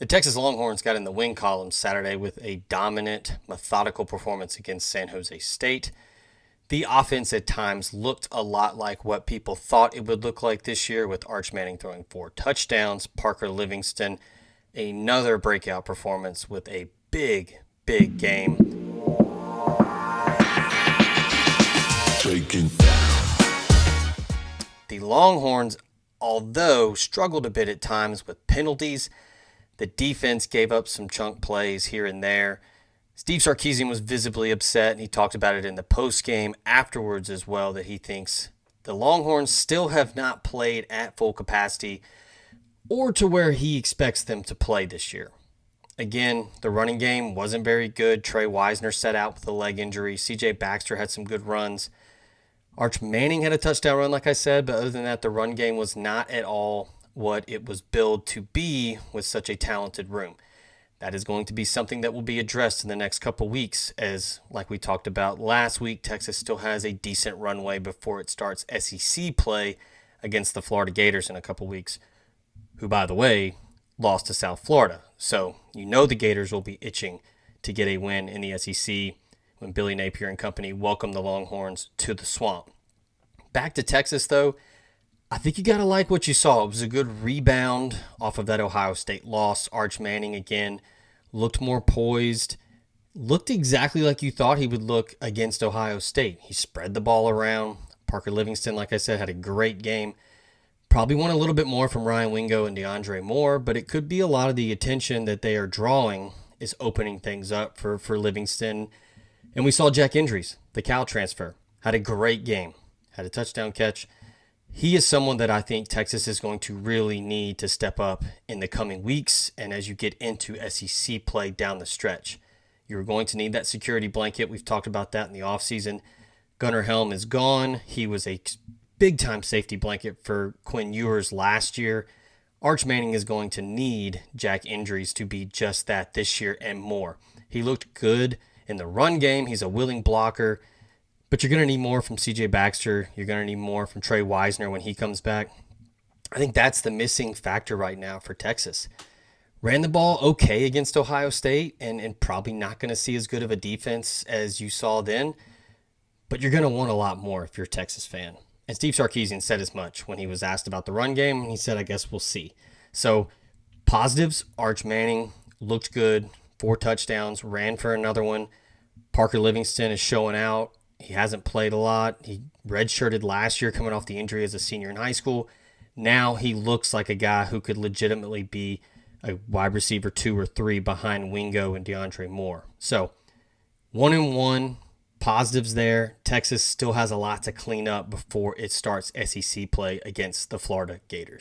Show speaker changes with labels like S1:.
S1: The Texas Longhorns got in the win column Saturday with a dominant, methodical performance against San Jose State. The offense at times looked a lot like what people thought it would look like this year, with Arch Manning throwing 4 touchdowns, Parker Livingston another breakout performance with a big game. The Longhorns, although struggled a bit at times with penalties, the defense gave up some chunk plays here and there. Steve Sarkisian was visibly upset, and he talked about it in the postgame afterwards as well, that he thinks the Longhorns still have not played at full capacity or to where he expects them to play this year. Again, the running game wasn't very good. Trey Wisner set out with a leg injury. CJ Baxter had some good runs. Arch Manning had a touchdown run, like I said, but other than that, the run game was not at all what it was billed to be with such a talented room. That is going to be something that will be addressed in the next couple weeks, as, like we talked about last week, Texas still has a decent runway before it starts SEC play against the Florida Gators in a couple weeks, who, by the way, lost to South Florida. So you know the Gators will be itching to get a win in the SEC when Billy Napier and company welcome the Longhorns to the Swamp. Back to Texas, though, I think you got to like what you saw. It was a good rebound off of that Ohio State loss. Arch Manning, again, looked more poised, looked exactly like you thought he would look against Ohio State. He spread the ball around. Parker Livingston, like I said, had a great game. Probably want a little bit more from Ryan Wingo and DeAndre Moore, but it could be a lot of the attention that they are drawing is opening things up for Livingston. And we saw Jack Indries, the Cal transfer, had a great game, had a touchdown catch. He is someone that I think Texas is going to really need to step up in the coming weeks and as you get into SEC play down the stretch. You're going to need that security blanket. We've talked about that in the offseason. Gunnar Helm is gone. He was a big-time safety blanket for Quinn Ewers last year. Arch Manning is going to need Jack Indries to be just that this year and more. He looked good in the run game. He's a willing blocker. But you're going to need more from CJ Baxter. You're going to need more from Trey Wisner when he comes back. I think that's the missing factor right now for Texas. Ran the ball okay against Ohio State and probably not going to see as good of a defense as you saw then. But you're going to want a lot more if you're a Texas fan. And Steve Sarkisian said as much when he was asked about the run game. And he said, I guess we'll see. So positives, Arch Manning looked good. 4 touchdowns, ran for another one. Parker Livingston is showing out. He hasn't played a lot. He redshirted last year coming off the injury as a senior in high school. Now he looks like a guy who could legitimately be a wide receiver 2 or 3 behind Wingo and DeAndre Moore. So 1-1, positives there. Texas still has a lot to clean up before it starts SEC play against the Florida Gators.